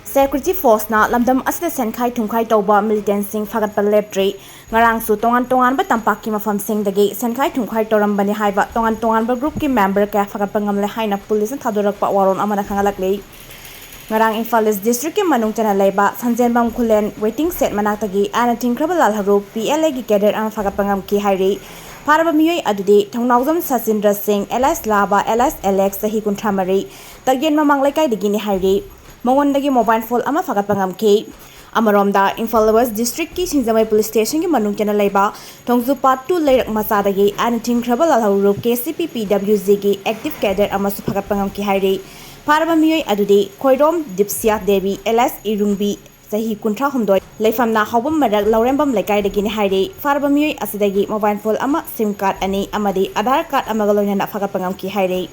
Security Force na Lamdam Asida Senkhai Thumkhai Touba Militant sing Phagatpa Leptri ngarang su tongan ba tampak ki mafam sing dagi Senkhai Thumkhai torambani haiba tongan ba group ki member ka Phagatpa ngamle haina police na thadorakpa waron amana khangalakle ngarang Imphal East District ki manung chana leiba Sanjenbam Khulen waiting set manaktagi ana tingkhrabal haru PLA gi cadet am Phagatpa ngam ki hairi Paraba miyoi adudi thongnauzam Sasindra Singh LS Laba LS Alex sahi kuntramari tagyen mamang laikai digini hairi Mongondagi mobile phone ama Phagatpa ngamki amaromda Imphal West District ki Singjamai Police Station ki manung chana leiba thongzu part 2 leirak masadagi anything trouble alhauru KCP PWZ gi active cadet ama su Phagatpa ngamki hairi paraba miyoi adudi Khoirom Dipsia Devi LS Irungbi sahi kuntra humdoi leifamna hawbam marak laurembam laikai dagi ni hairi paraba miyoi asidagi mobile phone ama SIM card ani amadi Aadhaar card ama galoina Phagatpa ngamki hairi